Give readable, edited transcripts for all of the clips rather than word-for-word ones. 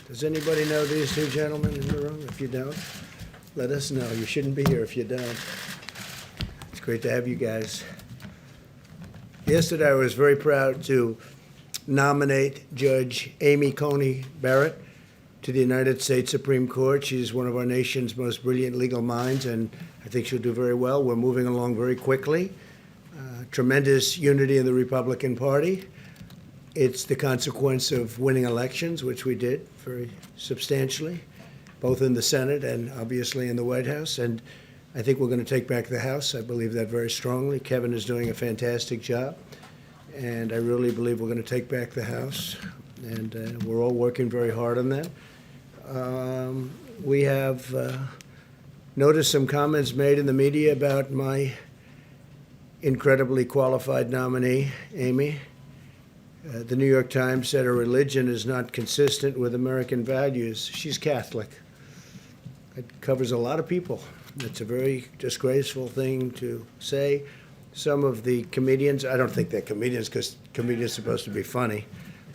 Does anybody know these two gentlemen in the room? If you don't, let us know. You shouldn't be here if you don't. It's great to have you guys. Yesterday, I was very proud to nominate Judge Amy Coney Barrett to the United States Supreme Court. She's one of our nation's most brilliant legal minds, and I think she'll do very well. We're moving along very quickly. Tremendous unity in the Republican Party. It's the consequence of winning elections, which we did very substantially, both in the Senate and obviously in the White House. And I think we're going to take back the House. I believe that very strongly. Kevin is doing a fantastic job. And I really believe we're going to take back the House. And we're all working very hard on that. We have noticed some comments made in the media about my incredibly qualified nominee, Amy. The New York Times said her religion is not consistent with American values. She's Catholic. It covers a lot of people. It's a very disgraceful thing to say. Some of the comedians, I don't think they're comedians because comedians are supposed to be funny.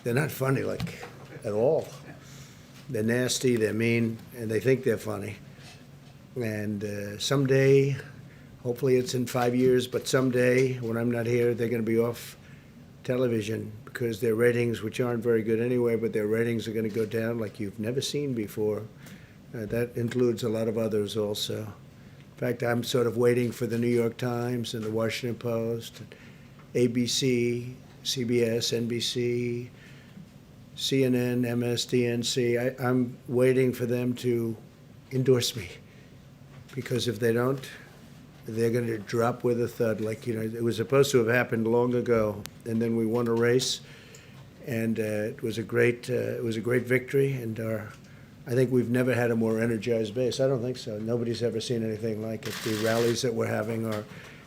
They're not funny, like, at all. They're nasty, they're mean, and they think they're funny. And someday, hopefully it's in 5 years, but someday when I'm not here, they're going to be off television because their ratings, which aren't very good anyway, but their ratings are going to go down like you've never seen before. That includes a lot of others also. In fact, I'm sort of waiting for the New York Times and the Washington Post, ABC, CBS, NBC, CNN, MSDNC. I'm waiting for them to endorse me because if they don't, they're going to drop with a thud. Like, you know, it was supposed to have happened long ago, and then we won a race, and it was a great victory. And I think we've never had a more energized base. I don't think so. Nobody's ever seen anything like it. The rallies that we're having are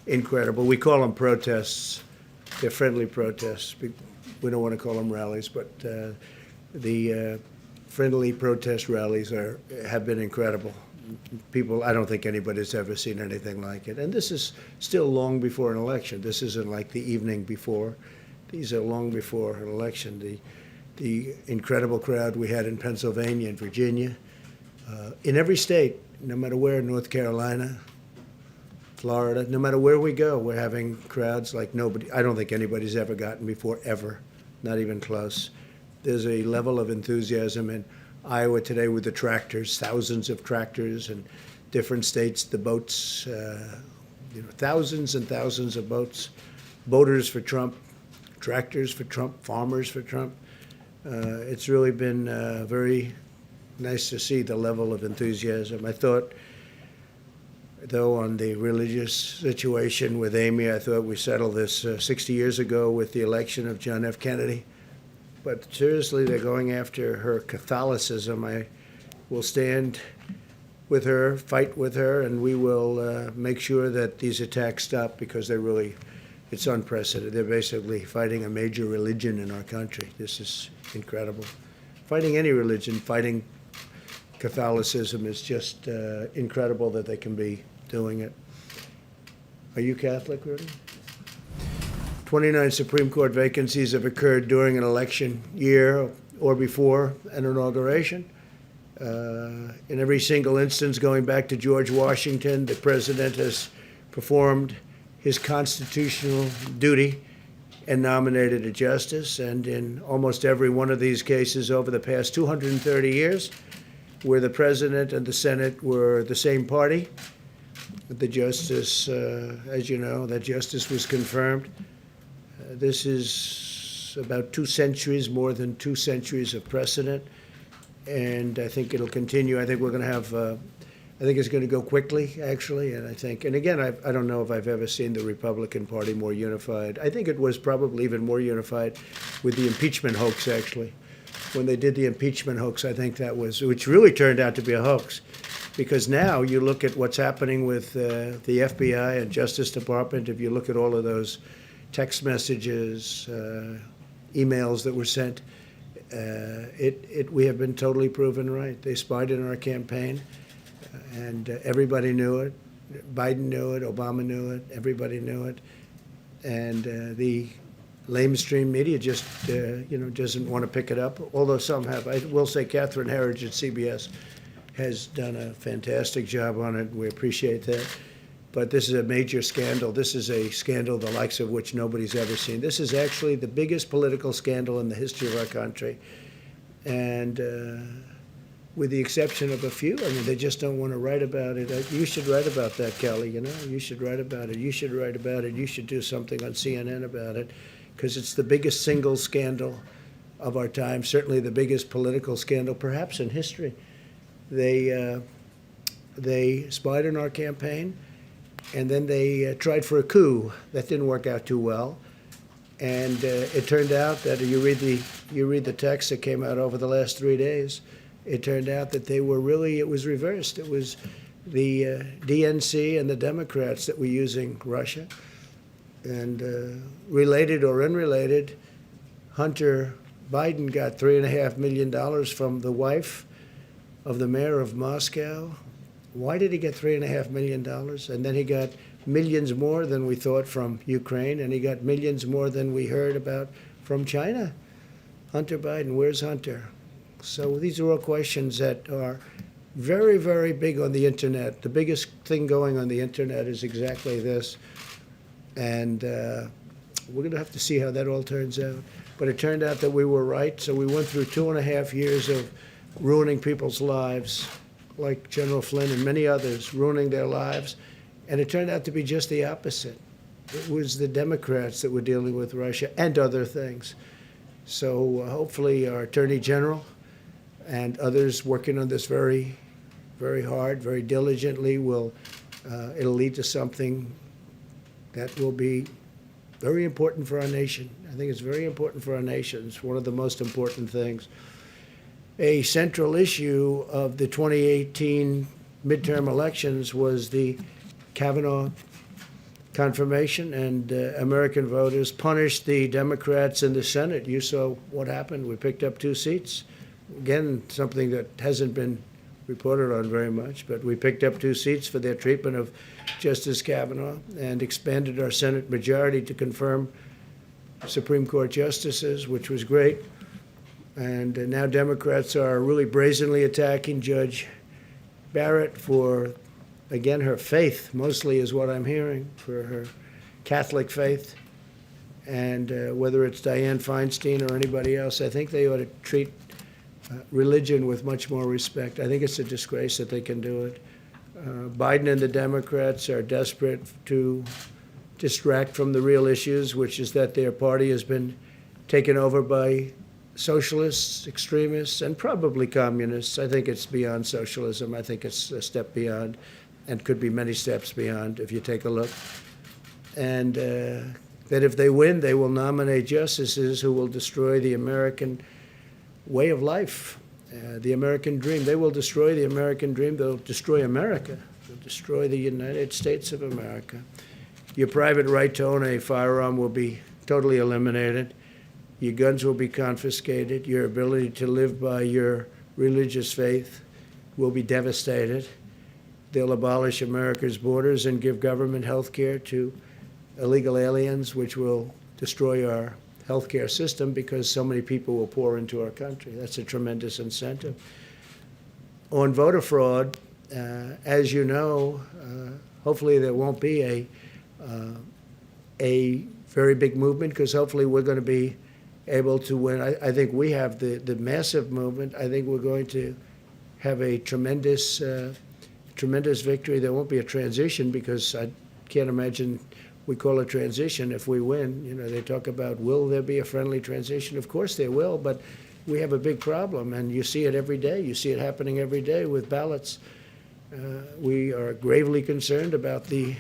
incredible. We call them protests. They're friendly protests. We don't want to call them rallies, but the friendly protest rallies have been incredible. People, I don't think anybody's ever seen anything like it. And this is still long before an election. This isn't like the evening before. These are long before an election. The incredible crowd we had in Pennsylvania and Virginia, in every state, no matter where, North Carolina, Florida, no matter where we go, we're having crowds like nobody. I don't think anybody's ever gotten before, ever, not even close. There's a level of enthusiasm in Iowa today with the tractors, thousands of tractors in different states, the boats, thousands and thousands of boats, boaters for Trump, tractors for Trump, farmers for Trump. It's really been very nice to see the level of enthusiasm. I thought, though, on the religious situation with Amy, I thought we settled this 60 years ago with the election of John F. Kennedy. But seriously, they're going after her Catholicism. I will stand with her, fight with her, and we will make sure that these attacks stop because it's unprecedented. They're basically fighting a major religion in our country. This is incredible. Fighting any religion, fighting Catholicism is just incredible that they can be doing it. Are you Catholic, Rudy? 29 Supreme Court vacancies have occurred during an election year or before an inauguration. In every single instance, going back to George Washington, the president has performed his constitutional duty and nominated a justice. And in almost every one of these cases over the past 230 years, where the president and the Senate were the same party, the justice, as you know, that justice was confirmed. This is about 2 centuries, more than 2 centuries of precedent, and I think it'll continue. I think we're going to have, I think it's going to go quickly, actually, and again, I don't know if I've ever seen the Republican Party more unified. I think it was probably even more unified with the impeachment hoax, actually. When they did the impeachment hoax, I think that was, which really turned out to be a hoax, because now you look at what's happening with the FBI and Justice Department, if you look at all of those text messages, emails that were sent, we have been totally proven right. They spied in our campaign, and everybody knew it. Biden knew it, Obama knew it, everybody knew it. And the Lamestream media just, doesn't want to pick it up, although some have. I will say Catherine Herridge at CBS has done a fantastic job on it. We appreciate that. But this is a major scandal. This is a scandal the likes of which nobody's ever seen. This is actually the biggest political scandal in the history of our country. And with the exception of a few, I mean, they just don't want to write about it. You should write about that, Kelly, You should write about it. You should write about it. You should do something on CNN about it, because it's the biggest single scandal of our time, certainly the biggest political scandal, perhaps in history. They spied on our campaign. And then they tried for a coup. That didn't work out too well. And it turned out that you read the text that came out over the last 3 days. It turned out that it was reversed. It was the DNC and the Democrats that were using Russia. And related or unrelated, Hunter Biden got $3.5 million from the wife of the mayor of Moscow. Why did he get $3.5 million? And then he got millions more than we thought from Ukraine, and he got millions more than we heard about from China. Hunter Biden, where's Hunter? So these are all questions that are very, very big on the internet. The biggest thing going on the internet is exactly this. And we're going to have to see how that all turns out. But it turned out that we were right. So we went through 2.5 years of ruining people's lives, like General Flynn and many others, ruining their lives. And it turned out to be just the opposite. It was the Democrats that were dealing with Russia and other things. So hopefully our Attorney General and others working on this very, very hard, very diligently it'll lead to something that will be very important for our nation. I think it's very important for our nation. It's one of the most important things. A central issue of the 2018 midterm elections was the Kavanaugh confirmation, and American voters punished the Democrats in the Senate. You saw what happened. We picked up 2 seats. Again, something that hasn't been reported on very much, but we picked up 2 seats for their treatment of Justice Kavanaugh and expanded our Senate majority to confirm Supreme Court justices, which was great. And now Democrats are really brazenly attacking Judge Barrett for, again, her faith, mostly is what I'm hearing, for her Catholic faith. And whether it's Dianne Feinstein or anybody else, I think they ought to treat religion with much more respect. I think it's a disgrace that they can do it. Biden and the Democrats are desperate to distract from the real issues, which is that their party has been taken over by socialists, extremists, and probably communists. I think it's beyond socialism. I think it's a step beyond, and could be many steps beyond if you take a look. And that if they win, they will nominate justices who will destroy the American way of life, the American dream. They will destroy the American dream. They'll destroy America. They'll destroy the United States of America. Your private right to own a firearm will be totally eliminated. Your guns will be confiscated. Your ability to live by your religious faith will be devastated. They'll abolish America's borders and give government health care to illegal aliens, which will destroy our healthcare system because so many people will pour into our country. That's a tremendous incentive. On voter fraud, as you know, hopefully there won't be a very big movement, because hopefully we're going to be able to win. I think we have the massive movement. I think we're going to have a tremendous victory. There won't be a transition, because I can't imagine we call a transition if we win. You know, they talk about, will there be a friendly transition? Of course there will, but we have a big problem, and you see it every day. You see it happening every day with ballots. We are gravely concerned about the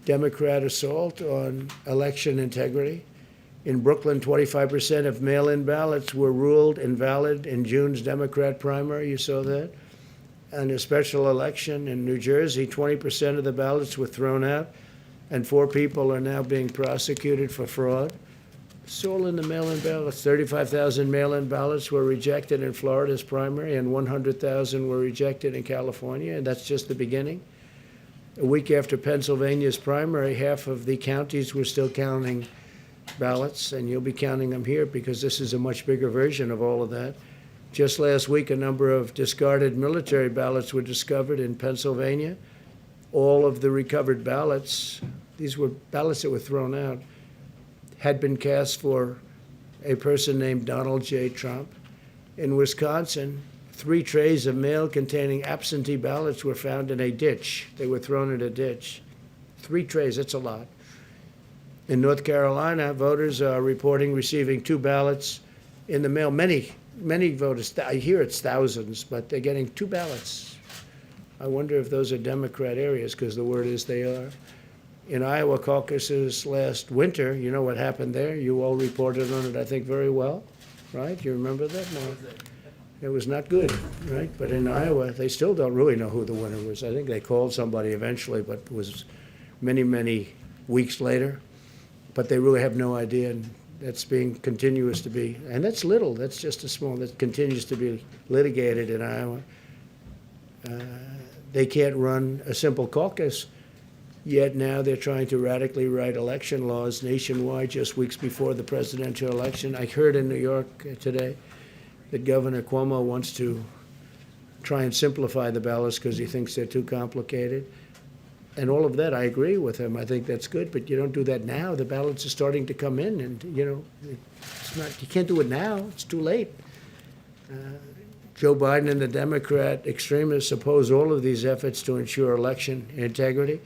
Democrat assault on election integrity. In Brooklyn, 25% of mail-in ballots were ruled invalid in June's Democrat primary. You saw that. And a special election in New Jersey, 20% of the ballots were thrown out, and 4 people are now being prosecuted for fraud. It's all in the mail-in ballots. 35,000 mail-in ballots were rejected in Florida's primary, and 100,000 were rejected in California, and that's just the beginning. A week after Pennsylvania's primary, half of the counties were still counting ballots, and you'll be counting them here because this is a much bigger version of all of that. Just last week, a number of discarded military ballots were discovered in Pennsylvania. All of the recovered ballots, these were ballots that were thrown out, had been cast for a person named Donald J. Trump. In Wisconsin, 3 trays of mail containing absentee ballots were found in a ditch. They were thrown in a ditch. 3 trays, that's a lot. In North Carolina, voters are reporting receiving 2 ballots in the mail. Many voters, I hear it's thousands, but they're getting 2 ballots. I wonder if those are Democrat areas, because the word is they are. In Iowa caucuses last winter, you know what happened there? You all reported on it, I think, very well, right? You remember that? No. It was not good, right? But in Iowa, they still don't really know who the winner was. I think they called somebody eventually, but it was many, many weeks later. But they really have no idea, and that's being continuous to be, and that's little, that's just a small, that continues to be litigated in Iowa. They can't run a simple caucus, yet now they're trying to radically write election laws nationwide just weeks before the presidential election. I heard in New York today that Governor Cuomo wants to try and simplify the ballots because he thinks they're too complicated. And all of that, I agree with him. I think that's good, but you don't do that now. The ballots are starting to come in, and it's not. You can't do it now. It's too late. Joe Biden and the Democrat extremists oppose all of these efforts to ensure election integrity.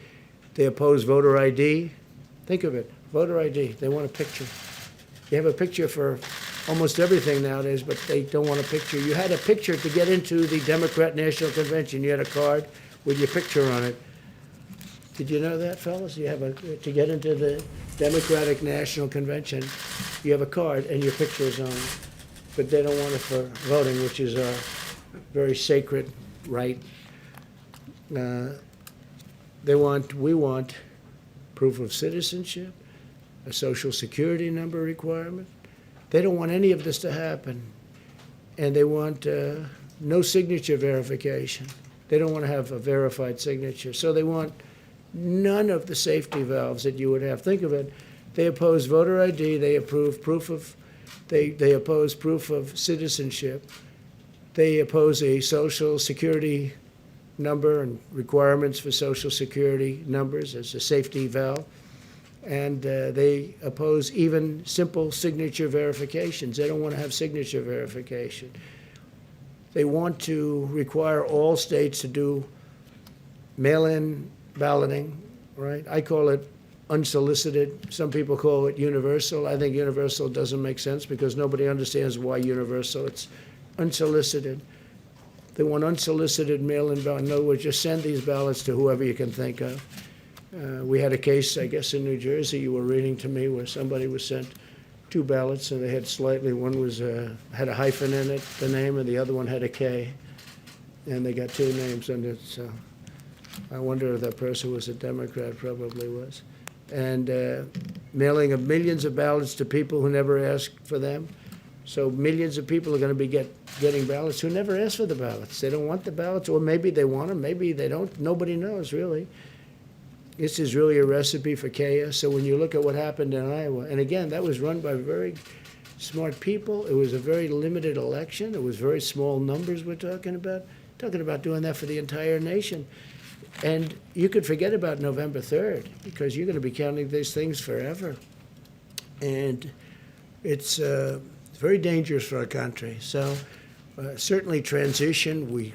They oppose voter ID. Think of it, voter ID. They want a picture. You have a picture for almost everything nowadays, but they don't want a picture. You had a picture to get into the Democrat National Convention. You had a card with your picture on it. Did you know that, fellas? You have to get into the Democratic National Convention, you have a card and your picture is on it. But they don't want it for voting, which is a very sacred right. We want proof of citizenship, a social security number requirement. They don't want any of this to happen. And they want no signature verification. They don't want to have a verified signature. So they want none of the safety valves that you would have. Think of it. They oppose voter ID. They oppose proof of citizenship. They oppose a social security number and requirements for social security numbers as a safety valve. And they oppose even simple signature verifications. They don't want to have signature verification. They want to require all states to do mail-in balloting, right? I call it unsolicited. Some people call it universal. I think universal doesn't make sense because nobody understands why universal. It's unsolicited. They want unsolicited mail-in ballot. In other words, just send these ballots to whoever you can think of. We had a case, I guess, in New Jersey you were reading to me where somebody was sent 2 ballots and they had one was had a hyphen in it, the name, and the other one had a K. And they got 2 names under it. So I wonder if that person was a Democrat, probably was. And mailing of millions of ballots to people who never asked for them. So millions of people are going to be getting ballots who never asked for the ballots. They don't want the ballots, or maybe they want them, maybe they don't. Nobody knows, really. This is really a recipe for chaos. So when you look at what happened in Iowa, and again, that was run by very smart people. It was a very limited election. It was very small numbers we're talking about doing that for the entire nation. And you could forget about November 3rd because you're going to be counting these things forever. And it's very dangerous for our country. So certainly transition, we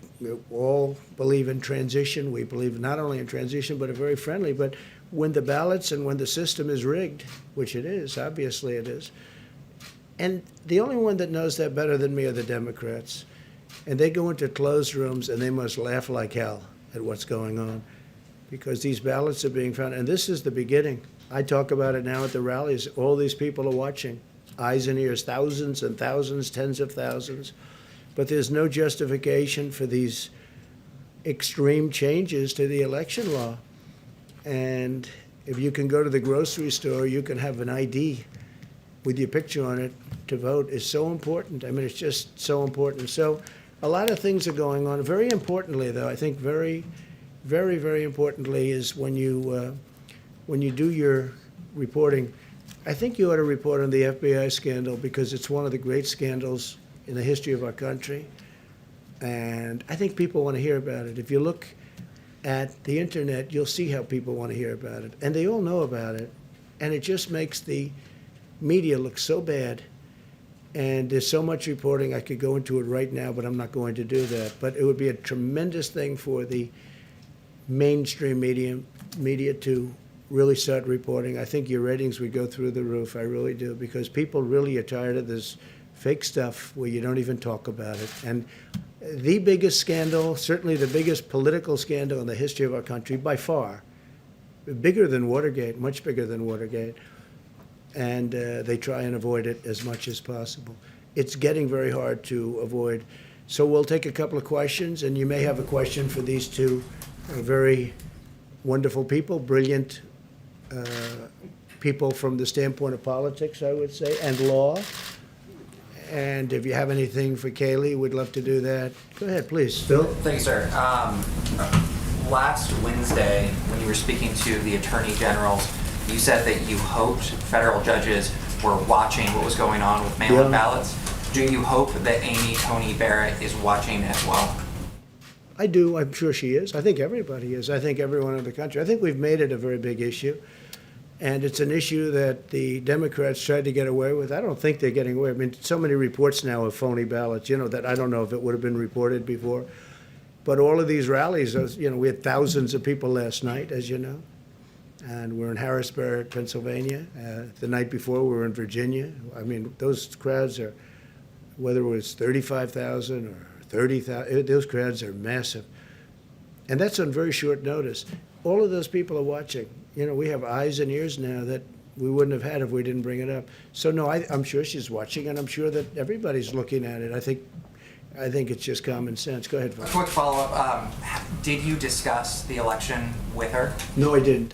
all believe in transition. We believe not only in transition, but a very friendly. But when the ballots and when the system is rigged, which it is, obviously it is, and the only one that knows that better than me are the Democrats. And they go into closed rooms and they must laugh like hell at what's going on because these ballots are being found. And this is the beginning. I talk about it now at the rallies. All these people are watching, eyes and ears, thousands and thousands, tens of thousands. But there's no justification for these extreme changes to the election law. And if you can go to the grocery store, you can have an ID with your picture on it to vote is so important. I mean, it's just so important. So a lot of things are going on. Very importantly, though, I think very, very, very importantly is when you do your reporting, I think you ought to report on the FBI scandal because it's one of the great scandals in the history of our country. And I think people want to hear about it. If you look at the internet, you'll see how people want to hear about it. And they all know about it. And it just makes the media look so bad. And there's so much reporting, I could go into it right now, but I'm not going to do that. But it would be a tremendous thing for the mainstream media to really start reporting. I think your ratings would go through the roof. I really do, because people really are tired of this fake stuff where you don't even talk about it. And the biggest scandal, certainly the biggest political scandal in the history of our country, by far, bigger than Watergate, much bigger than Watergate, and they try and avoid it as much as possible. It's getting very hard to avoid. So we'll take a couple of questions, and you may have a question for these two very wonderful people, brilliant people from the standpoint of politics, I would say, and law. And if you have anything for Kayleigh, we'd love to do that. Go ahead, please. Phil? Thank you, sir. Last Wednesday, when you were speaking to the attorney generals, you said that you hoped federal judges were watching what was going on with mail-in ballots. Do you hope that Amy Coney Barrett is watching as well? I do. I'm sure she is. I think everybody is. I think everyone in the country. I think we've made it a very big issue. And it's an issue that the Democrats tried to get away with. I don't think they're getting away. I mean, so many reports now of phony ballots, that I don't know if it would have been reported before. But all of these rallies, we had thousands of people last night, as you know. And we're in Harrisburg, Pennsylvania. The night before, we were in Virginia. I mean, those crowds are, whether it was 35,000 or 30,000, those crowds are massive. And that's on very short notice. All of those people are watching. We have eyes and ears now that we wouldn't have had if we didn't bring it up. So no, I'm sure she's watching, and I'm sure that everybody's looking at it. I think it's just common sense. Go ahead, Phil. A quick follow-up. Did you discuss the election with her? No, I didn't.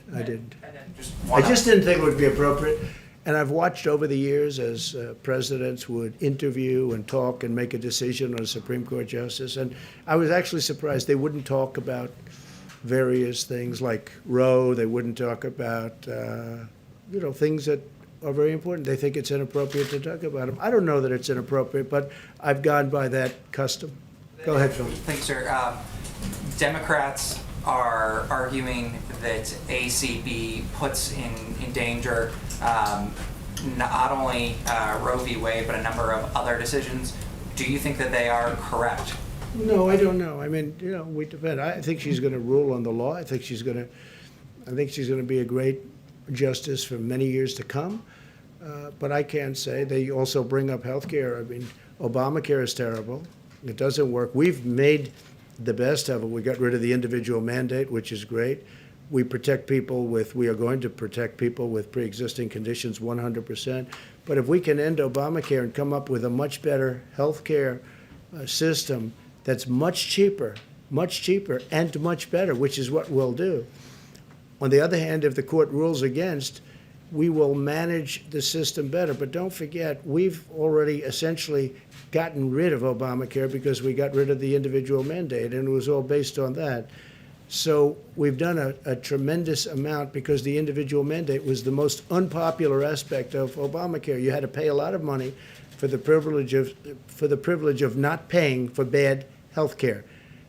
I just didn't think it would be appropriate. And I've watched over the years as presidents would interview and talk and make a decision on a Supreme Court justice. And I was actually surprised they wouldn't talk about various things like Roe. They wouldn't talk about, things that are very important. They think it's inappropriate to talk about them. I don't know that it's inappropriate, but I've gone by that custom. Go ahead, Phil. Thanks, sir. Democrats are arguing that ACB puts in danger not only Roe v. Wade, but a number of other decisions. Do you think that they are correct? No, I don't know. I mean, we depend. I think she's going to rule on the law. I think she's going to be a great justice for many years to come. But I can't say. They also bring up health care. I mean, Obamacare is terrible. It doesn't work. We've made the best of it. We got rid of the individual mandate, which is great. We are going to protect people with pre-existing conditions 100%. But if we can end Obamacare and come up with a much better health care system that's much cheaper, and much better, which is what we'll do. On the other hand, if the court rules against, we will manage the system better. But don't forget, we've already essentially gotten rid of Obamacare because we got rid of the individual mandate, and it was all based on that. So we've done a tremendous amount because the individual mandate was the most unpopular aspect of Obamacare. You had to pay a lot of money for the privilege of not paying for bad health care.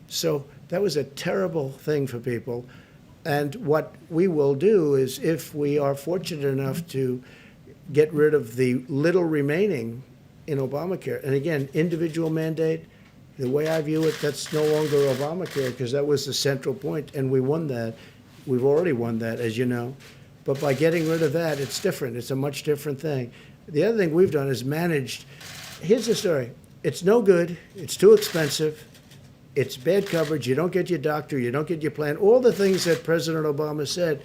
So that was a terrible thing for people. And what we will do is, if we are fortunate enough to get rid of the little remaining in Obamacare, and again, individual mandate, the way I view it, that's no longer Obamacare because that was the central point, and we won that. We've already won that, as you know. But by getting rid of that, it's different. It's a much different thing. The other thing we've done is managed. Here's the story. It's no good. It's too expensive. It's bad coverage. You don't get your doctor. You don't get your plan. All the things that President Obama said,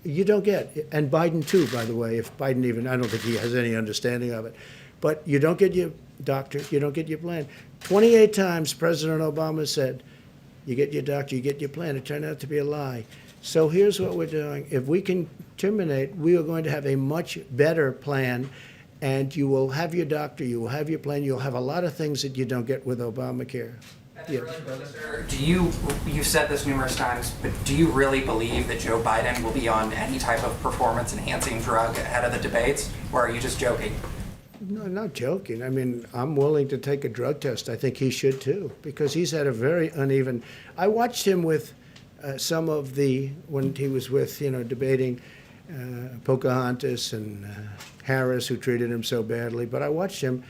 you don't get. And Biden, too, by the way. If Biden I don't think he has any understanding of it. But you don't get your doctor. You don't get your plan. 28 times President Obama said, you get your doctor, you get your plan. It turned out to be a lie. So here's what we're doing. If we can terminate, we are going to have a much better plan, and you will have your doctor, you will have your plan, you'll have a lot of things that you don't get with Obamacare. Yeah. You've said this numerous times, but do you really believe that Joe Biden will be on any type of performance-enhancing drug ahead of the debates, or are you just joking? No, I'm not joking. I mean, I'm willing to take a drug test. I think he should too, because he's had a very uneven. I watched him with some of when he was with, debating Pocahontas and Harris, who treated him so badly. But I watched him,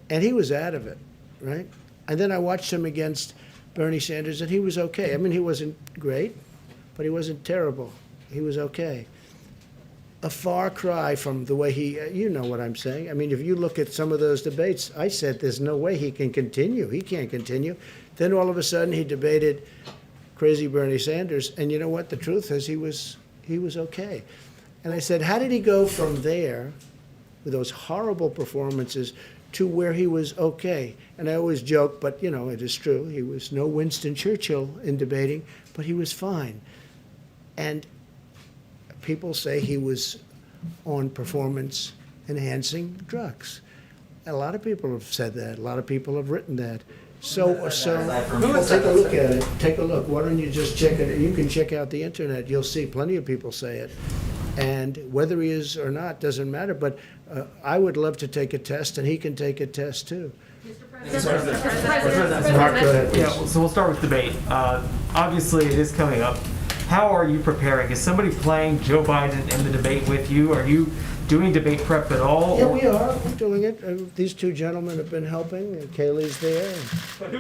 and he was out of it, right? And then I watched him against Bernie Sanders, and he was okay. I mean, he wasn't great, but he wasn't terrible. He was okay. A far cry from the way you know what I'm saying. I mean, if you look at some of those debates, I said there's no way he can continue. He can't continue. Then all of a sudden he debated crazy Bernie Sanders, and you know what? The truth is he was okay. And I said, how did he go from there with those horrible performances to where he was okay? And I always joke, but it is true. He was no Winston Churchill in debating, but he was fine. And people say he was on performance-enhancing drugs. A lot of people have said that. A lot of people have written that. So take a look at it. Take a look. Why don't you just check it? You can check out the internet. You'll see plenty of people say it. And whether he is or not doesn't matter. But I would love to take a test, and he can take a test too. Mark, go ahead, please. Yeah, so we'll start with debate. Obviously, it is coming up. How are you preparing? Is somebody playing Joe Biden in the debate with you? Are you doing debate prep at all? Yeah, we are. We're doing it. These two gentlemen have been helping. Kaylee's there.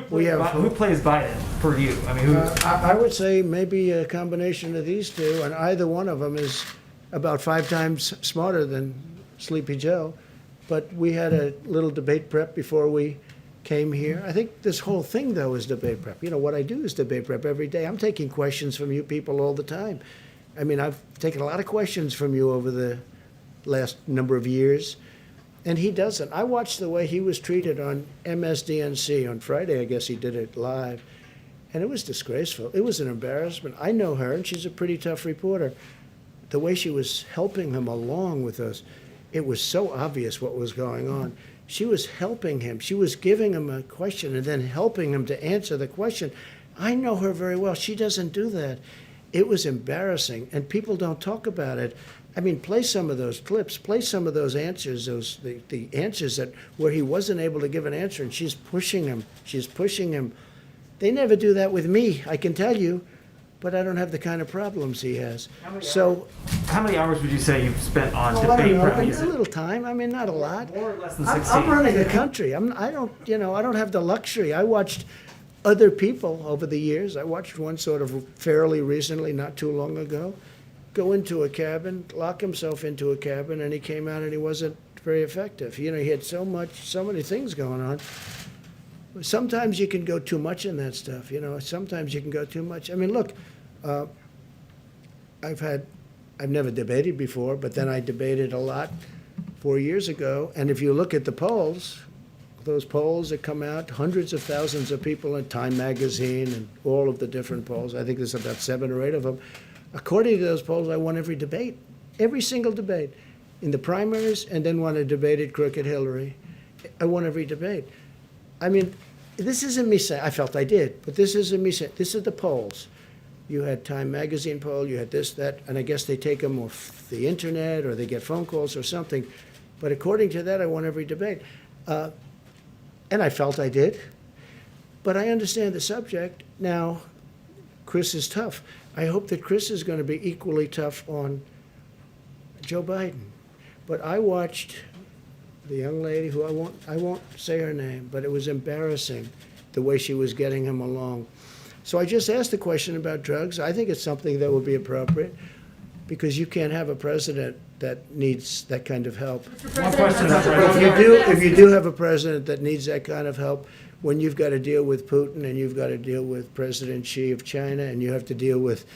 Who plays Biden for you? I mean, who? I would say maybe a combination of these two, and either one of them is about 5 times smarter than Sleepy Joe. But we had a little debate prep before we came here. I think this whole thing, though, is debate prep. What I do is debate prep every day. I'm taking questions from you people all the time. I mean, I've taken a lot of questions from you over the last number of years, and he doesn't. I watched the way he was treated on MSDNC on Friday. I guess he did it live, and it was disgraceful. It was an embarrassment. I know her, and she's a pretty tough reporter. The way she was helping him along with us, it was so obvious what was going on. She was helping him. She was giving him a question and then helping him to answer the question. I know her very well. She doesn't do that. It was embarrassing, and people don't talk about it. I mean, play some of those clips, play some of those answers, the answers where he wasn't able to give an answer, and she's pushing him. She's pushing him. They never do that with me, I can tell you, but I don't have the kind of problems he has. How many hours would you say you've spent on I debate don't know, prep? a little time. I mean, not a lot. More or less than I'm 16. running a country. I don't have the luxury. I watched other people over the years. I watched one sort of fairly recently, not too long ago, go into a cabin, lock himself into a cabin, and he came out and he wasn't very effective. He had so many things going on. Sometimes you can go too much in that stuff. Sometimes you can go too much. I mean, look, I've never debated before, but then I debated a lot 4 years ago. And if you look at the polls, those polls that come out, hundreds of thousands of people in Time Magazine and all of the different polls, I think there's about 7 or 8 of them. According to those polls, I won every debate, every single debate. In the primaries, and then when I debated Crooked Hillary, I won every debate. I mean, this isn't me saying, I felt I did, but this isn't me saying, this is the polls. You had Time Magazine poll, you had this, that, and I guess they take them off the internet or they get phone calls or something. But according to that, I won every debate. And I felt I did. But I understand the subject. Now, Chris is tough. I hope that Chris is going to be equally tough on Joe Biden. But I watched the young lady who I won't say her name, but it was embarrassing the way she was getting him along. So I just asked the question about drugs. I think it's something that would be appropriate because you can't have a president that needs that kind of help. One question. If you do have a president that needs that kind of help, when you've got to deal with Putin and you've got to deal with President Xi of China and you have to deal with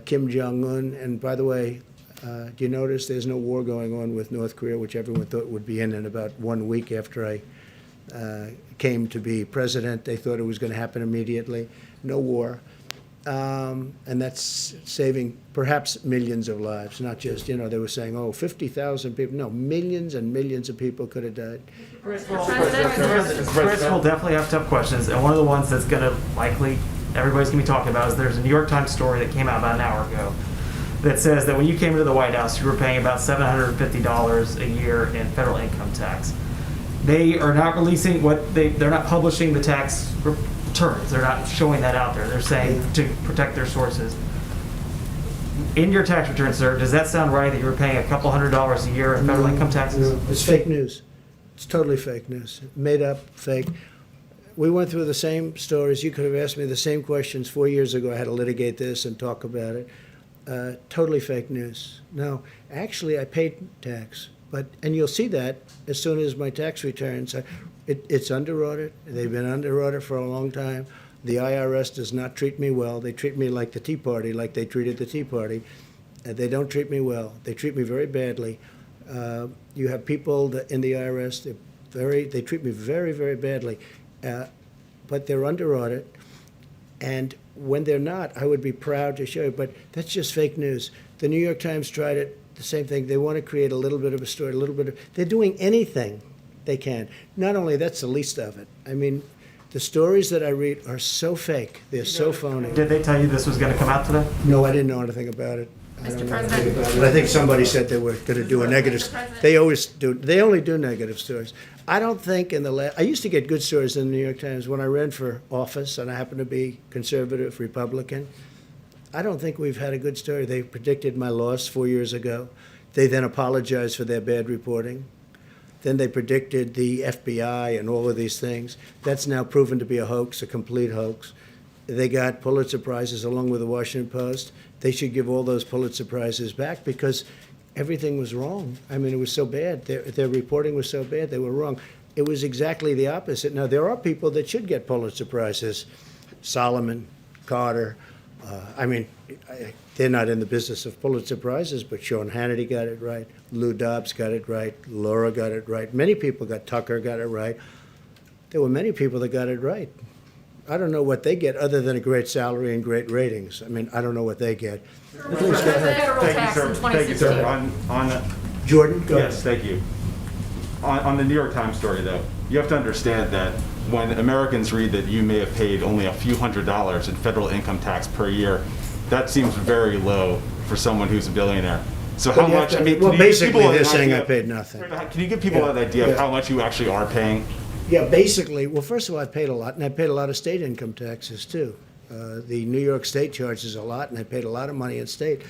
Kim Jong-un, and by the way, do you notice there's no war going on with North Korea, which everyone thought would be in about 1 week after I came to be president. They thought it was going to happen immediately. No war. And that's saving perhaps millions of lives, not just, they were saying, 50,000 people. No, millions and millions of people could have died. Chris will definitely have tough questions, and one of the ones that's going to likely everybody's going to be talking about is there's a New York Times story that came out about an hour ago that says that when you came into the White House, you were paying about $750 a year in federal income tax. They are not releasing they're not publishing the tax returns. They're not showing that out there. They're saying to protect their sources. In your tax return, sir, does that sound right that you were paying a couple $100s a year in federal income taxes? No, it's fake news. It's totally fake news. Made up, fake. We went through the same stories. You could have asked me the same questions 4 years ago. I had to litigate this and talk about it. Totally fake news. No, actually, I paid tax. And you'll see that as soon as my tax returns. It's under audit. They've been under audit for a long time. The IRS does not treat me well. They treat me like the Tea Party, like they treated the Tea Party. They don't treat me well. They treat me very badly. You have people in the IRS, they treat me very, very badly. But they're under audit. And when they're not, I would be proud to show you. But that's just fake news. The New York Times tried it, the same thing. They want to create a little bit of a story, they're doing anything they can. Not only that's the least of it. I mean, the stories that I read are so fake. They're so phony. Did they tell you this was going to come out today? No, I didn't know anything about it. Mr. President. But I think somebody said they were going to do a negative. Mr. President. They always do. They only do negative stories. I don't think I used to get good stories in the New York Times when I ran for office, and I happened to be conservative Republican. I don't think we've had a good story. They predicted my loss 4 years ago. They then apologized for their bad reporting. Then they predicted the FBI and all of these things. That's now proven to be a hoax, a complete hoax. They got Pulitzer Prizes along with the Washington Post. They should give all those Pulitzer Prizes back because everything was wrong. I mean, it was so bad. Their reporting was so bad, they were wrong. It was exactly the opposite. Now, there are people that should get Pulitzer Prizes. Solomon, Carter. They're not in the business of Pulitzer Prizes, but Sean Hannity got it right. Lou Dobbs got it right. Laura got it right. Many people Tucker got it right. There were many people that got it right. I don't know what they get other than a great salary and great ratings. I mean, I don't know what they get. Please go ahead. Federal tax in Thank you, sir. 2016. Jordan, go ahead. Yes, thank you. On the New York Times story, though, you have to understand that when Americans read that you may have paid only a few $100s in federal income tax per year, that seems very low for someone who's a billionaire. So how much? Well, can you give basically, people they're an saying I idea- paid nothing. Can you give people Yeah. an idea Yeah. of how much you actually are paying? Yeah, basically, well, first of all, I paid a lot, and I paid a lot of state income taxes, too. The New York State charges a lot, and I paid a lot of money in state.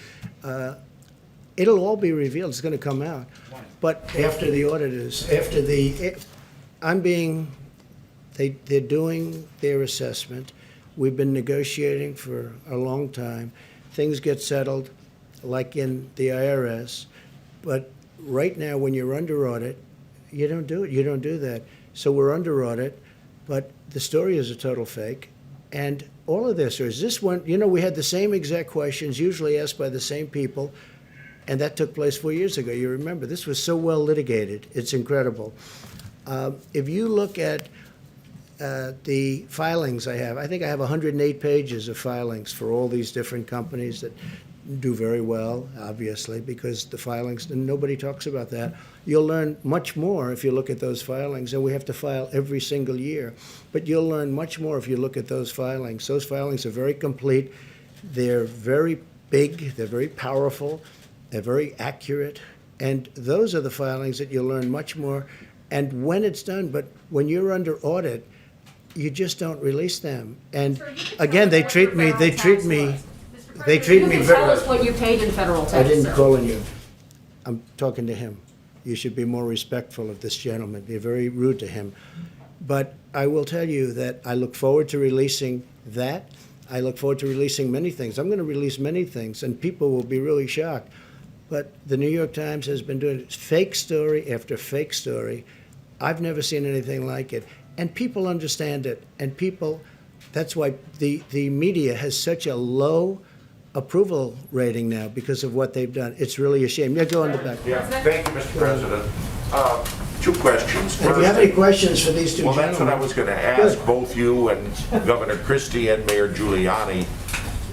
It'll all be revealed. It's going to come out. But after the auditors, they're doing their assessment. We've been negotiating for a long time. Things get settled, like in the IRS. But right now, when you're under audit, you don't do it. You don't do that. So we're under audit, but the story is a total fake. And all of this is this one, we had the same exact questions, usually asked by the same people, and that took place 4 years ago. You remember, this was so well litigated. It's incredible. If you look at the filings I think I have 108 pages of filings for all these different companies that do very well, obviously, because the filings, and nobody talks about that. You'll learn much more if you look at those filings, and we have to file every single year. But you'll learn much more if you look at those filings. Those filings are very complete. They're very big. They're very powerful. They're very accurate. And those are the filings that you'll learn much more. And when it's done, but when you're under audit, you just don't release them. And Sir, you can again, tell they us treat what me, your they federal treat tax me, was. Mr. they President, treat you me can very. tell us what you paid in federal tax. I didn't sir. call on you. I'm talking to him. You should be more respectful of this gentleman. You're very rude to him. But I will tell you that I look forward to releasing that. I look forward to releasing many things. I'm going to release many things, and people will be really shocked. But the New York Times has been doing fake story after fake story. I've never seen anything like it. And people understand it. And that's why the media has such a low approval rating now because of what they've done. It's really a shame. Yeah, go on the back. Yeah, thank you, Mr. President. Two questions. And if you have any questions for these two gentlemen. Well, that's what I was going to ask, both you and Governor Christie and Mayor Giuliani.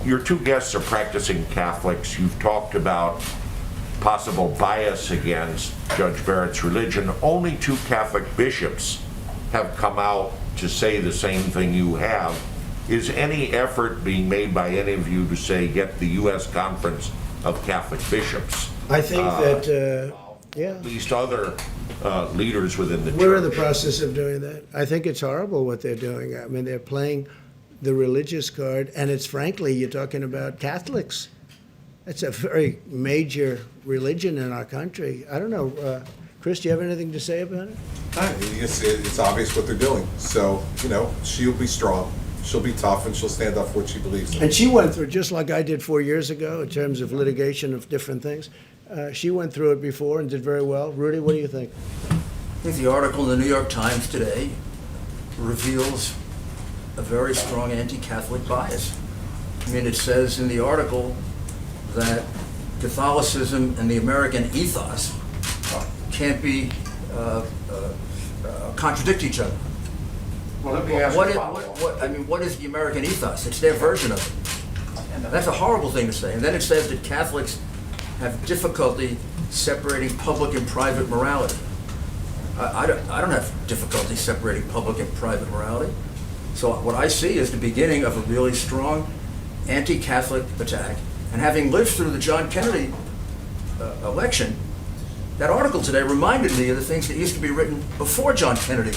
your two guests are practicing Catholics. You've talked about possible bias against Judge Barrett's religion. Only two Catholic bishops have come out to say the same thing you have. Is any effort being made by any of you to say, get the U.S. Conference of Catholic Bishops, I think that, yeah. at least other leaders within the church? We're in the process of doing that. I think it's horrible what they're doing. I mean, they're playing the religious card, and it's frankly, you're talking about Catholics. It's a very major religion in our country. I don't know, Chris, do you have anything to say about it? It's obvious what they're doing. So, she'll be strong, she'll be tough, and she'll stand up for what she believes in. And she went through, just like I did 4 years ago in terms of litigation of different things. She went through it before and did very well. Rudy, what do you think? I think the article in the New York Times today reveals a very strong anti-Catholic bias. I mean, it says in the article that Catholicism and the American ethos can't be contradict each other. Well, let me ask What you is, a follow-up. what is the American ethos? It's their version of it. That's a horrible thing to say. And then it says that Catholics have difficulty separating public and private morality. I don't have difficulty separating public and private morality. So what I see is the beginning of a really strong anti-Catholic attack. And having lived through the John Kennedy election, that article today reminded me of the things that used to be written before John Kennedy.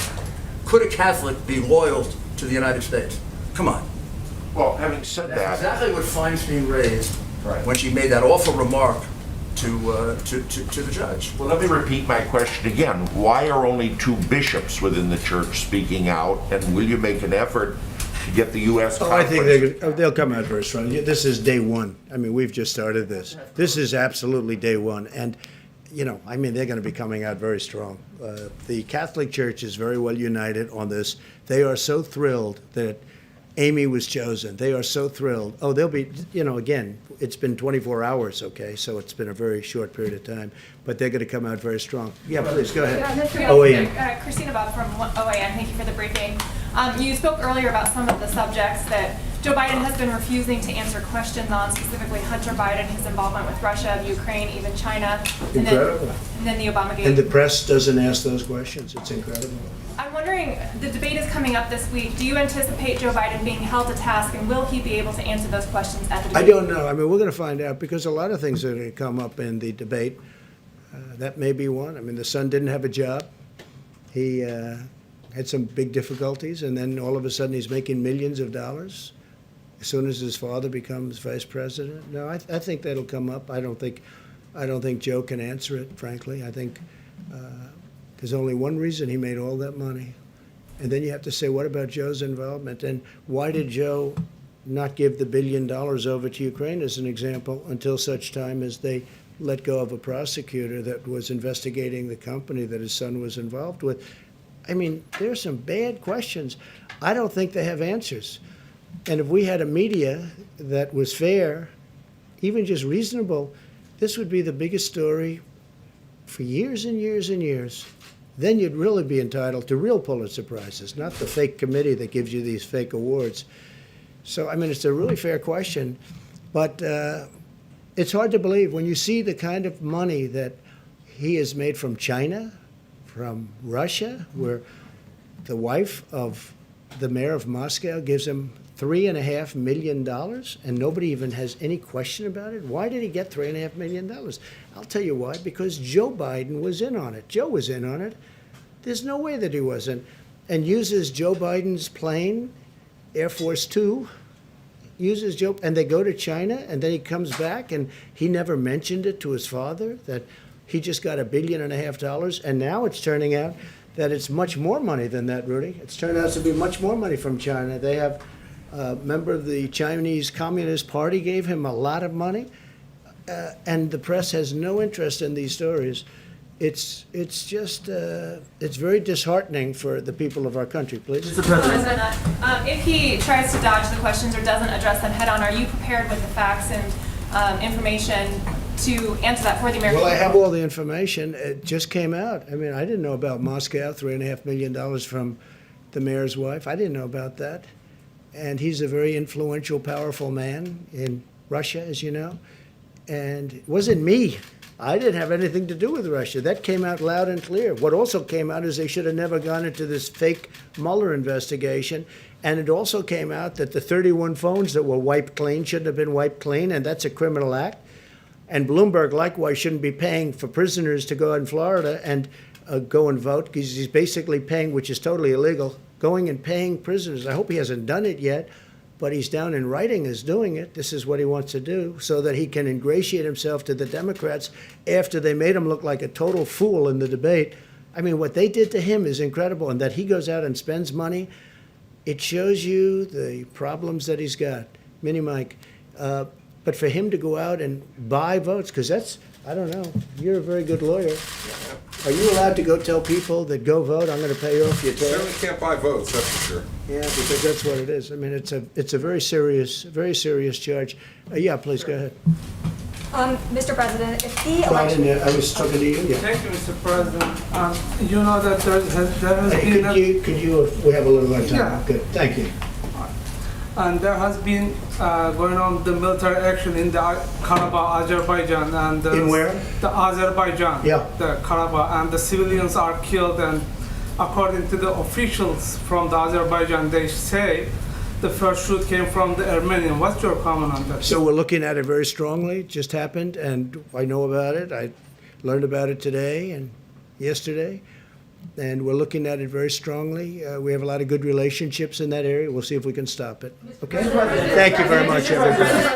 Could a Catholic be loyal to the United States? Come on. Well, having said That's that, exactly what Feinstein raised Right. when she made that awful remark to the judge. well, let me repeat my question again. Why are only two bishops within the church speaking out, and will you make an effort to get the U.S. Oh, I Conference? think they'll come out very strong. This is day one. I mean, we've just started this. This is absolutely day one. And, I mean, they're going to be coming out very strong. The Catholic Church is very well united on this. They are so thrilled that Amy was chosen. They are so thrilled. Oh, they'll be, again, it's been 24 hours, okay? So it's been a very short period of time. But they're going to come out very strong. Yeah, please, go ahead. OAM. Christina Bob from OAM, thank you for the briefing. You spoke earlier about some of the subjects that Joe Biden has been refusing to answer questions on, specifically Hunter Biden, his involvement with Russia, Ukraine, even China. Incredible. And then the Obamagate. And the press doesn't ask those questions. It's incredible. I'm wondering, the debate is coming up this week. Do you anticipate Joe Biden being held to task, and will he be able to answer those questions at the debate? I don't know. I mean, we're going to find out because a lot of things are going to come up in the debate. That may be one. I mean, the son didn't have a job. He had some big difficulties, and then all of a sudden he's making millions of dollars as soon as his father becomes vice president. No, I think that'll come up. I don't think Joe can answer it, frankly. I think there's only one reason he made all that money. And then you have to say, what about Joe's involvement? And why did Joe not give the $1 billion over to Ukraine, as an example, until such time as they let go of a prosecutor that was investigating the company that his son was involved with? I mean, there's some bad questions. I don't think they have answers. And if we had a media that was fair, even just reasonable, this would be the biggest story for years and years and years. Then you'd really be entitled to real Pulitzer Prizes, not the fake committee that gives you these fake awards. So, I mean, it's a really fair question, but it's hard to believe when you see the kind of money that he has made from China, from Russia, where the wife of the mayor of Moscow gives him $3.5 million, and nobody even has any question about it. Why did he get $3.5 million? I'll tell you why, because Joe Biden was in on it. Joe was in on it. There's no way that he wasn't. And uses Joe Biden's plane, Air Force Two, uses Joe, and they go to China, and then he comes back, and he never mentioned it to his father, that he just got $1.5 billion, and now it's turning out that it's much more money than that, Rudy. It's turned out to be much more money from China. They have a member of the Chinese Communist Party gave him a lot of money, and the press has no interest in these stories. It's just it's very disheartening for the people of our country. Please. Mr. President. If he tries to dodge the questions or doesn't address them head on, are you prepared with the facts and information to answer that for the American Well, I people? have all the information. It just came out. I mean, I didn't know about Moscow, $3.5 million from the mayor's wife. I didn't know about that. and he's a very influential, powerful man in Russia, as you know. And it wasn't me. I didn't have anything to do with Russia. That came out loud and clear. What also came out is they should have never gone into this fake Mueller investigation. And it also came out that the 31 phones that were wiped clean shouldn't have been wiped clean, and that's a criminal act. And Bloomberg likewise shouldn't be paying for prisoners to go in Florida and go and vote, because he's basically paying, which is totally illegal, going and paying prisoners. I hope he hasn't done it yet, but he's down in writing as doing it. This is what he wants to do so that he can ingratiate himself to the Democrats after they made him look like a total fool in the debate. I mean, what they did to him is incredible, and that he goes out and spends money, it shows you the problems that he's got. Mini Mike. But for him to go out and buy votes, because that's, I don't know, you're a very good lawyer. Are you allowed to go tell people that go vote, I'm going to pay you off your Certainly tab? can't buy votes, that's for sure. Yeah, because that's what it is. I mean, it's a very serious charge. Yeah, please, go ahead. Mr. President, if the No, I election... didn't, I was talking to you, yeah. Thank you, Mr. President. You know that there has Hey, been... could you, we have a little more time. Yeah. Good, thank you. And there has been going on the military action in the Karabakh, Azerbaijan, and In where? The Azerbaijan, Yeah. the Karabakh, and the civilians are killed. And according to the officials from the Azerbaijan, they say the first shoot came from the Armenian. What's your comment on that? So we're looking at it very strongly. It just happened, and I know about it. I learned about it today and yesterday, and we're looking at it very strongly. We have a lot of good relationships in that area. We'll see if we can stop it. Okay? Thank you very much, everybody.